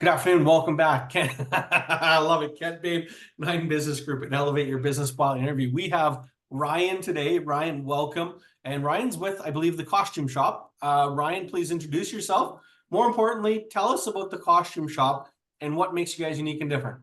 Good afternoon. Welcome back. Ken, I love it. Kent Babe, Nine Business Group, and Elevate Your Business Spot interview. We have Ryan today. Ryan, welcome. And Ryan's with, I believe, the costume shop. Ryan, please introduce yourself. More importantly, tell us about the costume shop and what makes you guys unique and different.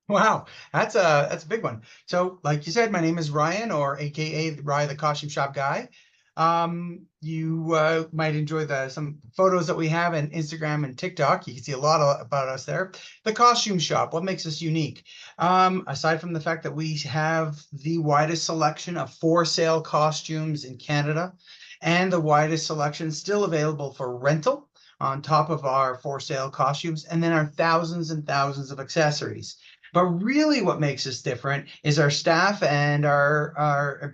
Wow, that's a big one. So, like you said, my name is Ryan, or AKA Ryan, the costume shop guy. You might enjoy some photos that we have in Instagram and TikTok. You can see a lot about us there. The costume shop, what makes us unique? Aside from the fact that we have the widest selection of for sale costumes in Canada, and the widest selection still available for rental on top of our for sale costumes, and then our thousands and thousands of accessories. But really, what makes us different is our staff and our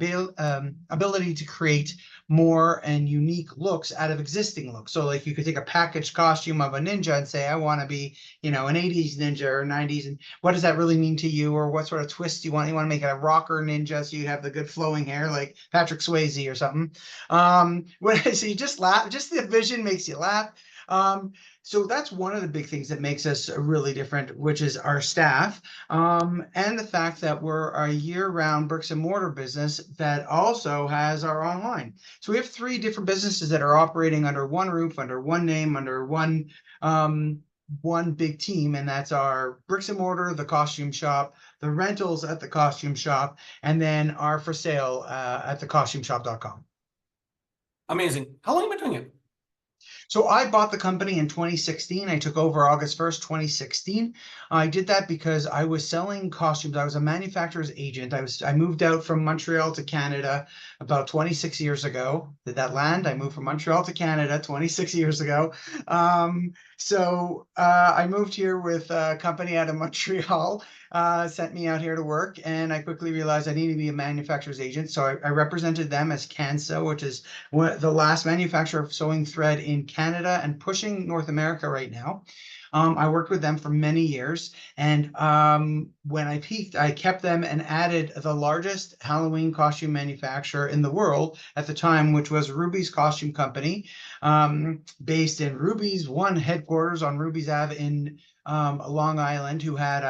ability to create more and unique looks out of existing looks. So, like, you could take a packaged costume of a ninja and say, I want to be, an 80s ninja or 90s. And what does that really mean to you? Or what sort of twist do you want? You want to make it a rocker ninja so you have the good flowing hair like Patrick Swayze or something. So you just laugh. Just the vision makes you laugh. So that's one of the big things that makes us really different, which is our staff, and the fact that we're a year-round bricks and mortar business that also has our online. So we have three different businesses that are operating under one roof, under one name, under one big team, and that's our bricks and mortar, the costume shop, the rentals at the costume shop, and then our for sale at thecostumeshop.com. Amazing. How long have you been doing it? So I bought the company in 2016. I took over August 1st, 2016. I did that because I was selling costumes. I was a manufacturer's agent. I moved out from Montreal to Canada about 26 years ago. Did that land? I moved from Montreal to Canada 26 years ago. I moved here with a company out of Montreal, sent me out here to work, and I quickly realized I needed to be a manufacturer's agent. So I represented them as CanSew, which is the last manufacturer of sewing thread in Canada and pushing North America right now. I worked with them for many years, and when I peaked, I kept them and added the largest Halloween costume manufacturer in the world at the time, which was Ruby's Costume Company, based in Ruby's one headquarters on Ruby's Ave in Long Island, who had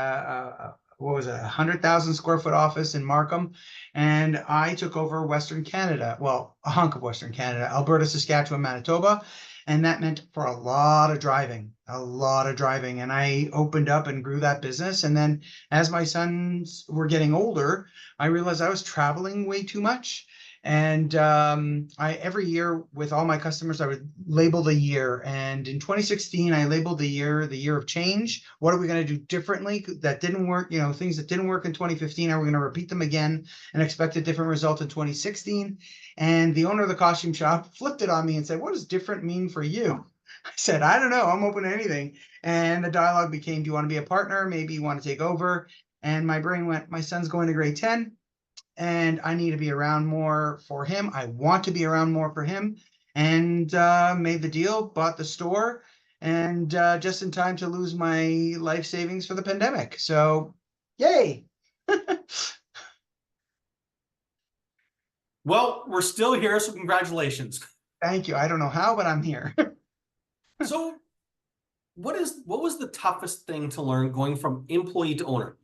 what was it, 100,000 square foot office in Markham. And I took over Western Canada, well, a hunk of Western Canada, Alberta, Saskatchewan, Manitoba. And that meant for a lot of driving, a lot of driving. And I opened up and grew that business. And then as my sons were getting older, I realized I was traveling way too much. And every year with all my customers, I would label the year. And in 2016, I labeled the year of change. What are we going to do differently that didn't work? Things that didn't work in 2015, are we going to repeat them again and expect a different result in 2016? And the owner of the costume shop flipped it on me and said, what does different mean for you? I said, I don't know. I'm open to anything. And the dialogue became, do you want to be a partner? Maybe you want to take over? And my brain went, my son's going to grade 10. And I need to be around more for him. I want to be around more for him, and made the deal, bought the store, and just in time to lose my life savings for the pandemic. So, yay. Well, we're still here, so congratulations. Thank you. I don't know how, but I'm here. So what was the toughest thing to learn going from employee to owner?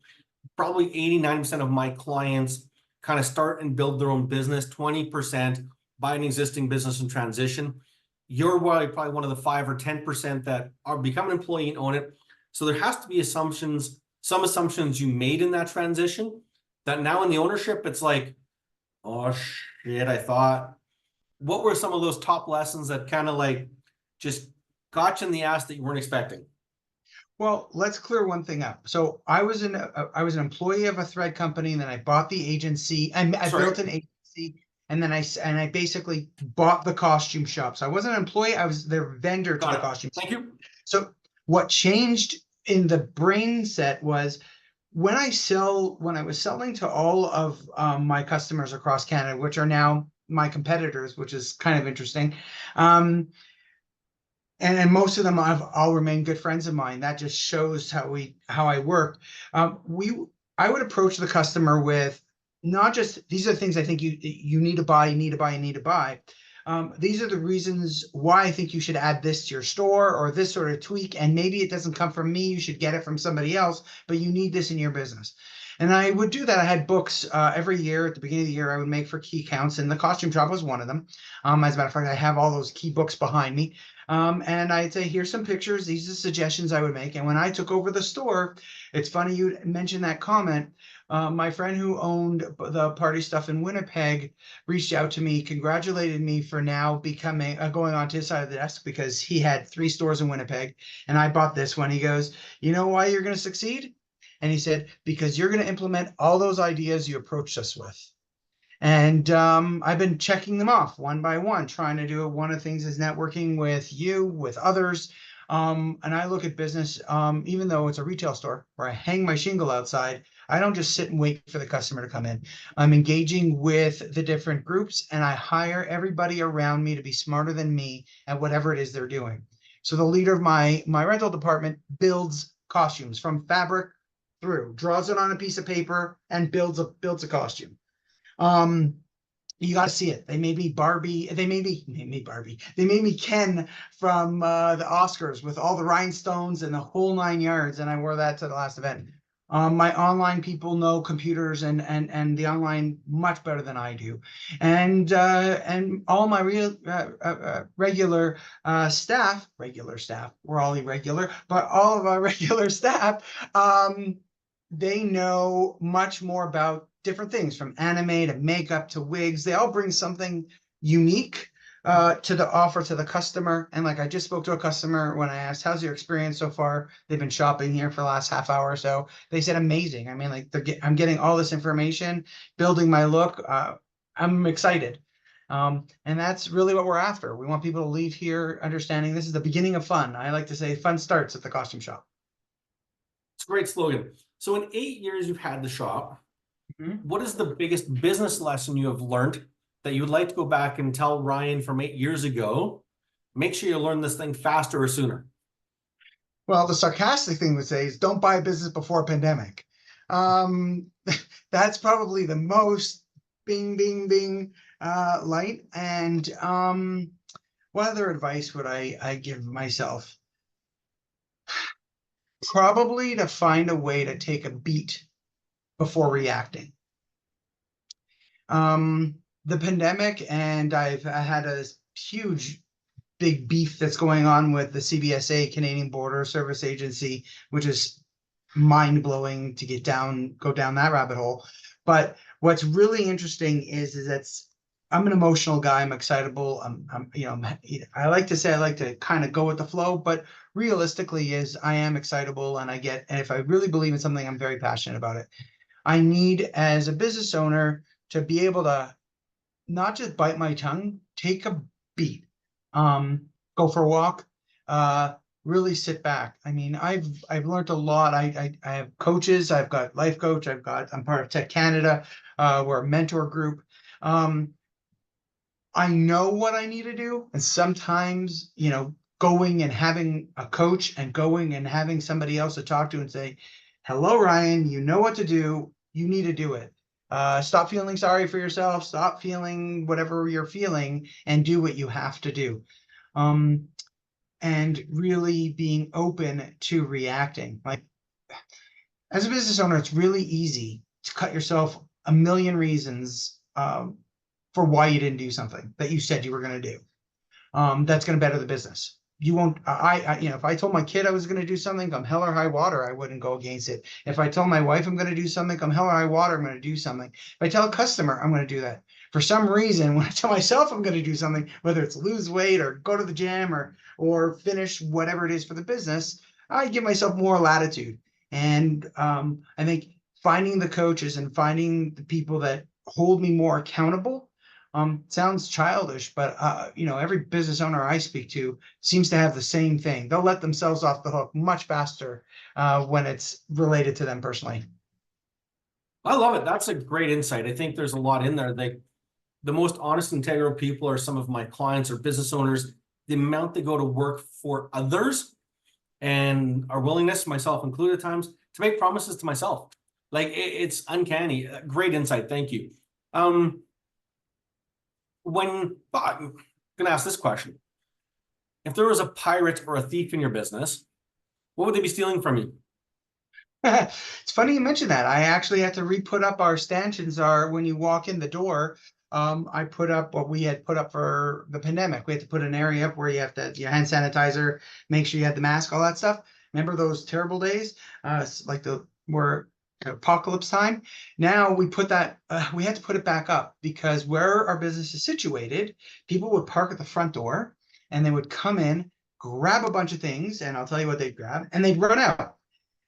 Probably 80-90% of my clients kind of start and build their own business, 20% buy an existing business and transition. You're probably one of the 5 or 10% that are become an employee and own it. So there has to be some assumptions you made in that transition that now in the ownership, it's like, oh shit, I thought. What were some of those top lessons that kind of like just got you in the ass that you weren't expecting? Well, let's clear one thing up. So I was an employee of a thread company, and then I bought the agency, and I built an agency, and then I basically bought the costume shop. So I wasn't an employee; I was their vendor to the costume shop. Thank you. So what changed in the brain set was when I was selling to all of my customers across Canada, which are now my competitors, which is kind of interesting. And most of them all remain good friends of mine. That just shows how I work. I would approach the customer with not just these are the things I think you need to buy, These are the reasons why I think you should add this to your store, or this sort of tweak. And maybe it doesn't come from me. You should get it from somebody else, but you need this in your business. And I would do that. I had books every year at the beginning of the year I would make for key counts, and the costume shop was one of them. As a matter of fact, I have all those key books behind me. And I'd say, here's some pictures. These are suggestions I would make. And when I took over the store, it's funny you mentioned that comment. My friend who owned the party stuff in Winnipeg reached out to me, congratulated me for now becoming going on to his side of the desk, because he had 3 stores in Winnipeg and I bought this one. He goes, you know why you're going to succeed? And he said, because you're going to implement all those ideas you approached us with. And I've been checking them off one by one, trying to do it. One of the things is networking with you, with others. And I look at business, even though it's a retail store where I hang my shingle outside, I don't just sit and wait for the customer to come in. I'm engaging with the different groups, and I hire everybody around me to be smarter than me at whatever it is they're doing. So the leader of my rental department builds costumes from fabric through, draws it on a piece of paper, and builds a costume. You got to see it. They made me Barbie. They made me Barbie. They made me Ken from the Oscars with all the rhinestones and the whole 9 yards, and I wore that to the last event. My online people know computers and the online much better than I do, and all my regular staff, we're all irregular, but all of our regular staff, they know much more about different things, from anime to makeup to wigs. They all bring something unique to the offer to the customer. And like I just spoke to a customer when I asked, how's your experience so far? They've been shopping here for the last half hour or so. They said, amazing. I mean, like I'm getting all this information, building my look. I'm excited. And that's really what we're after. We want people to leave here understanding this is the beginning of fun. I like to say fun starts at the costume shop. It's a great slogan. So in 8 years you've had the shop, what is the biggest business lesson you have learned that you would like to go back and tell Ryan from 8 years ago? Make sure you learn this thing faster or sooner. Well, the sarcastic thing would say is don't buy a business before a pandemic. That's probably the most bing light. And what other advice would I give myself? Probably to find a way to take a beat before reacting. The pandemic, and I had a huge big beef that's going on with the CBSA, Canadian Border Service Agency, which is mind-blowing to go down that rabbit hole. But what's really interesting is that's I'm an emotional guy. I'm excitable. I like to say I like to kind of go with the flow, but realistically is I am excitable, and if I really believe in something, I'm very passionate about it. I need, as a business owner, to be able to not just bite my tongue, take a beat, go for a walk, really sit back. I mean, I've learned a lot. I have coaches. I've got life coach. I'm part of Tech Canada. We're a mentor group. I know what I need to do, and sometimes, going and having a coach and going and having somebody else to talk to and say, hello, Ryan, you know what to do. You need to do it. Stop feeling sorry for yourself. Stop feeling whatever you're feeling and do what you have to do. And really being open to reacting. Like, as a business owner, it's really easy to cut yourself a million reasons for why you didn't do something that you said you were going to do. That's going to better the business. You won't, if I told my kid I was going to do something, come hell or high water, I wouldn't go against it. If I told my wife I'm going to do something, come hell or high water, I'm going to do something. If I tell a customer I'm going to do that, for some reason, when I tell myself I'm going to do something, whether it's lose weight or go to the gym or finish whatever it is for the business, I give myself more latitude. And I think finding the coaches and finding the people that hold me more accountable sounds childish, but every business owner I speak to seems to have the same thing. They'll let themselves off the hook much faster when it's related to them personally. I love it. That's a great insight. I think there's a lot in there. The most honest, integral people are some of my clients or business owners. The amount they go to work for others and our willingness, myself included at times, to make promises to myself. Like it's uncanny. Great insight. Thank you. When gonna ask this question. If there was a pirate or a thief in your business, what would they be stealing from you? It's funny you mentioned that. I actually had to re-put up our stanchions are when you walk in the door. I put up what we had put up for the pandemic. We had to put an area up where you have to your hand sanitizer, make sure you had the mask, all that stuff. Remember those terrible days? Like the were apocalypse time. Now we put that we had to put it back up because where our business is situated, people would park at the front door and they would come in, grab a bunch of things, and I'll tell you what they'd grab, and they'd run out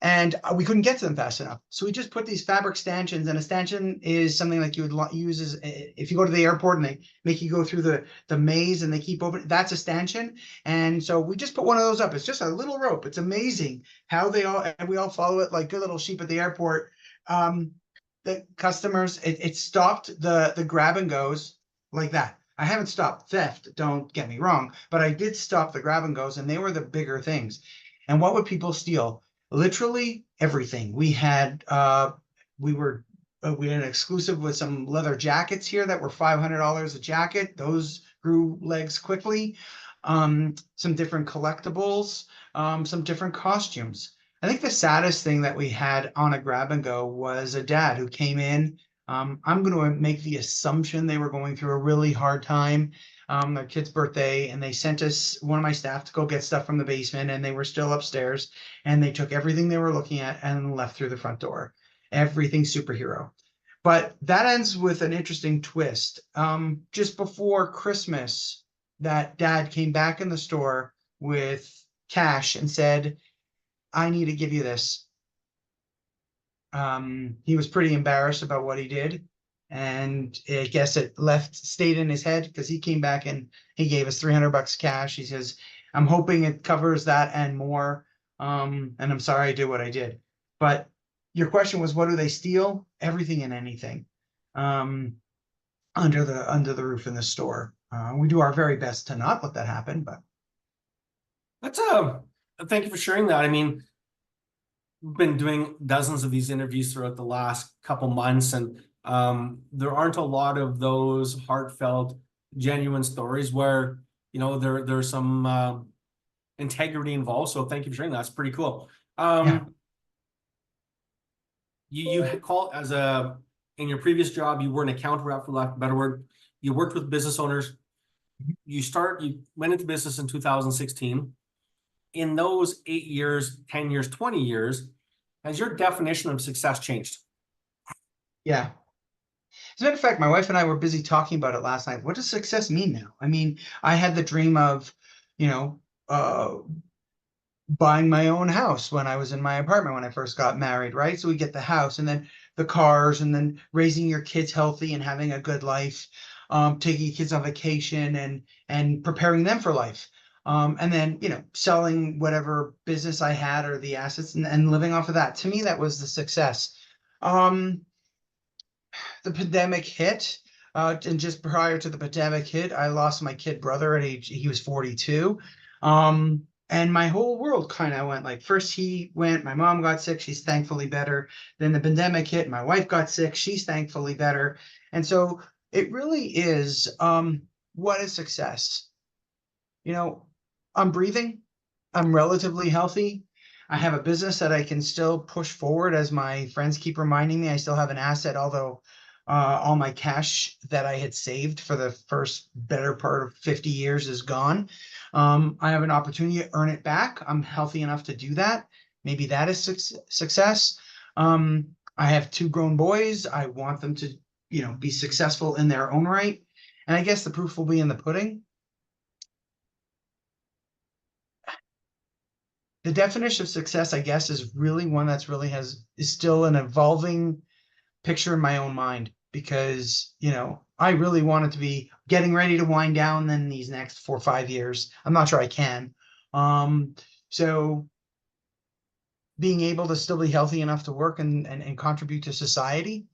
and we couldn't get to them fast enough. So we just put these fabric stanchions, and a stanchion is something like you would use as if you go to the airport and they make you go through the maze and they keep open. That's a stanchion, and so we just put one of those up. It's just a little rope. It's amazing how they all and we all follow it like good little sheep at the airport. The customers, it stopped the grab and goes like that. I haven't stopped theft, don't get me wrong, but I did stop the grab and goes, and they were the bigger things. And what would people steal? Literally everything. We had an exclusive with some leather jackets here that were $500 a jacket. Those grew legs quickly. Some different collectibles, some different costumes. I think the saddest thing that we had on a grab and go was a dad who came in. I'm going to make the assumption they were going through a really hard time, their kid's birthday, and they sent us one of my staff to go get stuff from the basement, and they were still upstairs, and they took everything they were looking at and left through the front door. Everything superhero. But that ends with an interesting twist. Just before Christmas, that dad came back in the store with cash and said, I need to give you this. He was pretty embarrassed about what he did. And I guess it stayed in his head because he came back and he gave us 300 bucks cash. He says, I'm hoping it covers that and more. And I'm sorry I did what I did. But your question was, what do they steal? Everything and anything. Under the roof in the store. We do our very best to not let that happen, but That's thank you for sharing that. I mean, we've been doing dozens of these interviews throughout the last couple months, and there aren't a lot of those heartfelt, genuine stories where there's some integrity involved. So thank you for sharing that. That's pretty cool. yeah. You call as in your previous job, you were an account rep, for lack of a better word. You worked with business owners. You went into business in 2016. In those 8 years, 10 years, 20 years, has your definition of success changed? Yeah. As a matter of fact, my wife and I were busy talking about it last night. What does success mean now? I mean, I had the dream of, you know, buying my own house when I was in my apartment when I first got married, right? So we get the house and then the cars and then raising your kids healthy and having a good life, taking your kids on vacation and preparing them for life. And then, selling whatever business I had or the assets and living off of that. To me, that was the success. Um, the pandemic hit. And just prior to the pandemic hit, I lost my kid brother he was 42. And my whole world kind of went like, first he went, my mom got sick, she's thankfully better. Then the pandemic hit, my wife got sick, she's thankfully better. And so it really is, what is success? I'm breathing, I'm relatively healthy. I have a business that I can still push forward as my friends keep reminding me. I still have an asset, although all my cash that I had saved for the first better part of 50 years is gone. I have an opportunity to earn it back. I'm healthy enough to do that. Maybe that is success. I have 2 grown boys. I want them to, be successful in their own right. And I guess the proof will be in the pudding. The definition of success, I guess, is really one that's is still an evolving picture in my own mind because, I really want it to be getting ready to wind down then these next 4 or 5 years. I'm not sure I can. So being able to still be healthy enough to work and contribute to society,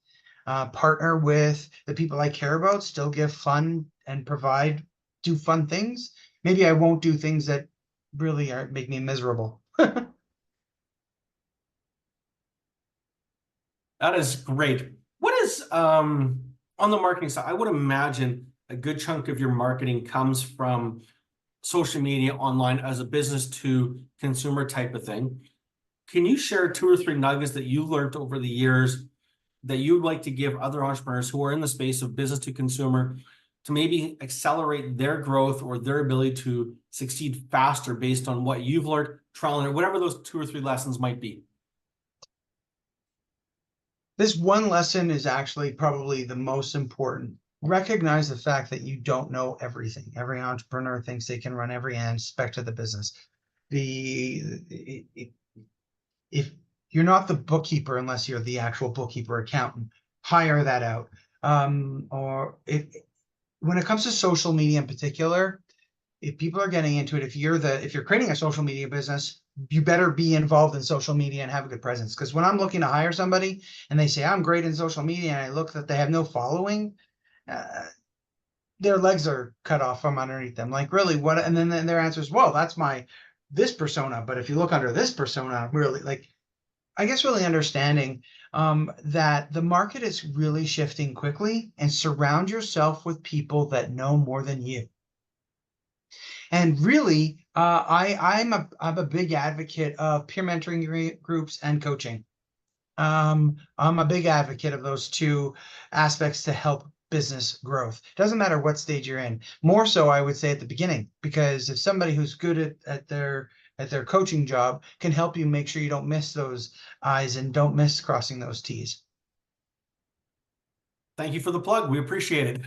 partner with the people I care about, still give fun and do fun things. Maybe I won't do things that really make me miserable. That is great. What is on the marketing side? I would imagine a good chunk of your marketing comes from social media online as a business to consumer type of thing. Can you share 2 or 3 nuggets that you've learned over the years that you'd like to give other entrepreneurs who are in the space of business to consumer to maybe accelerate their growth or their ability to succeed faster based on what you've learned, trial and error, whatever those 2 or 3 lessons might be? This one lesson is actually probably the most important. Recognize the fact that you don't know everything. Every entrepreneur thinks they can run every aspect of the business. If you're not the bookkeeper, unless you're the actual bookkeeper accountant, hire that out. Or if when it comes to social media in particular, if people are getting into it, if you're creating a social media business, you better be involved in social media and have a good presence. Because when I'm looking to hire somebody and they say I'm great in social media and I look that they have no following, their legs are cut off from underneath them. Like, really, what? And then their answer is, well, that's my this persona. But if you look under this persona, really, like, I guess really understanding that the market is really shifting quickly, and surround yourself with people that know more than you. And really, I'm a big advocate of peer mentoring groups and coaching. I'm a big advocate of those two aspects to help business growth. Doesn't matter what stage you're in. More so, I would say at the beginning, because if somebody who's good at their coaching job can help you make sure you don't miss those I's and don't miss crossing those T's. Thank you for the plug. We appreciate it.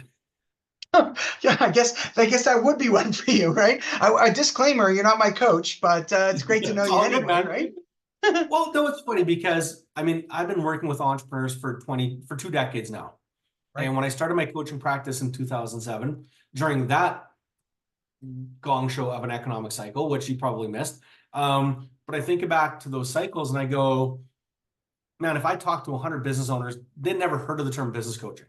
Yeah, I guess that would be one for you, right? A disclaimer: you're not my coach, but it's great to know It's you all good, anyway, man. right? Well, no, it's funny because I mean, I've been working with entrepreneurs for 2 decades now. Right. And when I started my coaching practice in 2007, during that gong show of an economic cycle, which you probably missed, but I think back to those cycles and I go, man, if I talk to 100 business owners, they'd never heard of the term business coaching.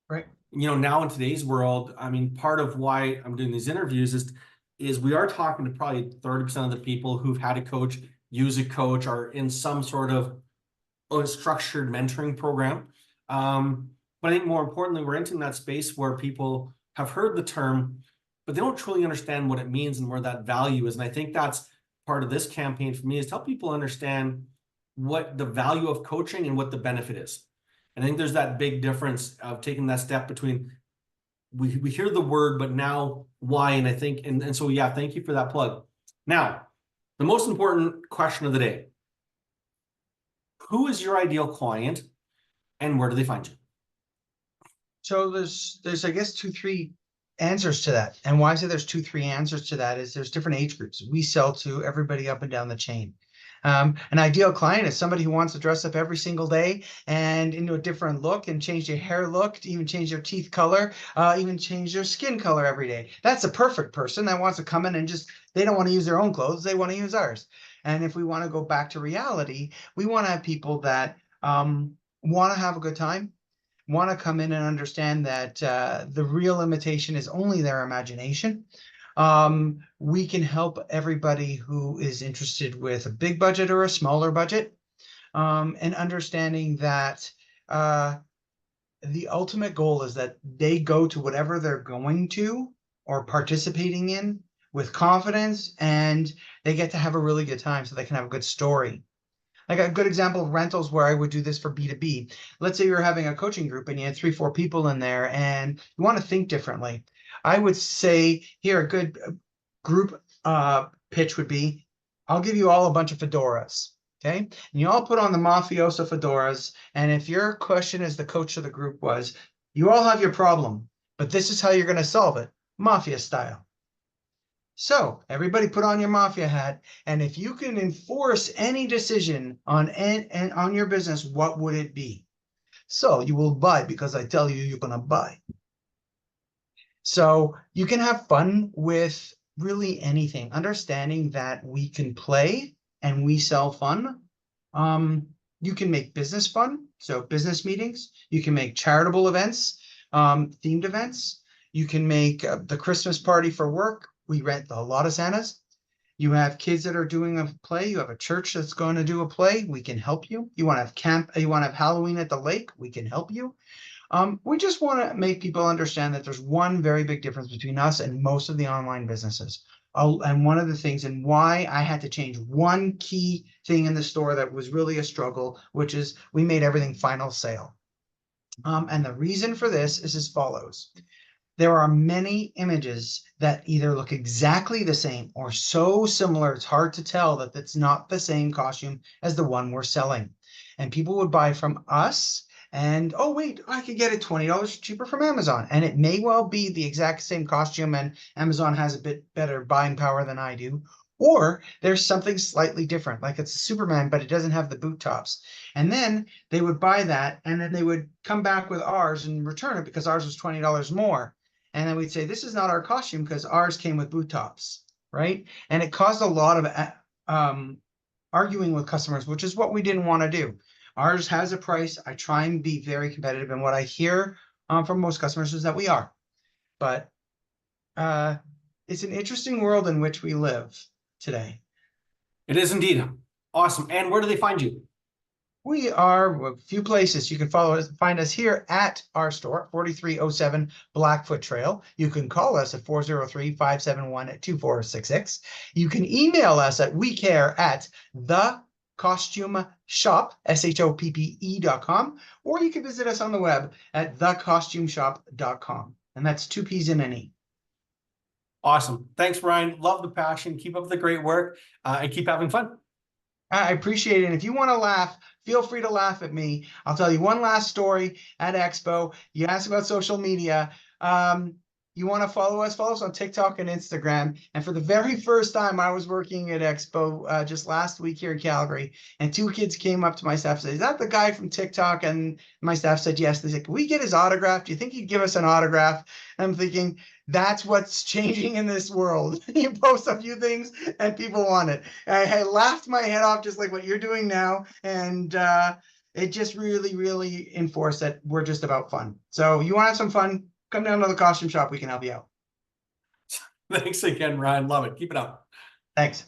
Right. Now in today's world, I mean, part of why I'm doing these interviews is we are talking to probably 30% of the people who've had a coach, use a coach, are in some sort of structured mentoring program. But I think more importantly, we're entering that space where people have heard the term, but they don't truly understand what it means and where that value is. And I think that's part of this campaign for me, is to help people understand what the value of coaching and what the benefit is. And I think there's that big difference of taking that step between we hear the word, but now why? And I think, and so, yeah, thank you for that plug. Now, the most important question of the day: who is your ideal client and where do they find you? So there's I guess 2, 3 answers to that. And why I say there's 2, 3 answers to that is there's different age groups. We sell to everybody up and down the chain. An ideal client is somebody who wants to dress up every single day and into a different look and change their hair look, even change their teeth color, even change their skin color every day. That's a perfect person that wants to come in and just, they don't want to use their own clothes, they want to use ours. And if we want to go back to reality, we want to have people that want to have a good time, want to come in and understand that the real limitation is only their imagination. We can help everybody who is interested with a big budget or a smaller budget, and understanding that the ultimate goal is that they go to whatever they're going to or participating in with confidence, and they get to have a really good time so they can have a good story. Like a good example of rentals where I would do this for B2B. Let's say you're having a coaching group and you had 3, 4 people in there and you want to think differently. I would say here, a good group pitch would be, I'll give you all a bunch of fedoras. Okay. And you all put on the mafioso fedoras. And if your question as the coach of the group was, you all have your problem, but this is how you're going to solve it, mafia style. So everybody put on your mafia hat, and if you can enforce any decision on and on your business, what would it be? So you will buy because I tell you you're gonna buy. So you can have fun with really anything, understanding that we can play and we sell fun. You can make business fun, so business meetings. You can make charitable events, themed events. You can make the Christmas party for work. We rent a lot of Santas. You have kids that are doing a play. You have a church that's going to do a play. We can help you. You want to have camp. You want to have Halloween at the lake. We can help you. We just want to make people understand that there's one very big difference between us and most of the online businesses. And one of the things and why I had to change one key thing in the store that was really a struggle, which is we made everything final sale. And the reason for this is as follows. There are many images that either look exactly the same or so similar, it's hard to tell that it's not the same costume as the one we're selling. And people would buy from us and, oh, wait, I could get it $20 cheaper from Amazon. And it may well be the exact same costume and Amazon has a bit better buying power than I do. Or there's something slightly different, like it's a Superman, but it doesn't have the boot tops. And then they would buy that and then they would come back with ours and return it because ours was $20 more. And then we'd say, this is not our costume because ours came with boot tops, right? And it caused a lot of arguing with customers, which is what we didn't want to do. Ours has a price. I try and be very competitive. And what I hear from most customers is that we are. But it's an interesting world in which we live today. It is indeed. Awesome. And where do they find you? We are a few places. You can find us here at our store, 4307 Blackfoot Trail. You can call us at 403-571-2466. You can email us at wecare@thecostumeshop, SHOPPE.com, or you can visit us on the web at thecostumeshop.com. And that's 2 P's in an E. Awesome. Thanks, Ryan. Love the passion. Keep up the great work and keep having fun. I appreciate it. And if you want to laugh, feel free to laugh at me. I'll tell you one last story at Expo. You asked about social media. You want to follow us on TikTok and Instagram. And for the very first time, I was working at Expo just last week here in Calgary. And 2 kids came up to my staff and said, is that the guy from TikTok? And my staff said, yes. They said, can we get his autograph? Do you think he'd give us an autograph? And I'm thinking, that's what's changing in this world. You post a few things and people want it. I laughed my head off just like what you're doing now. And it just really, really enforced that we're just about fun. So you want to have some fun, come down to the costume shop. We can help you out. Thanks again, Ryan. Love it. Keep it up. Thanks.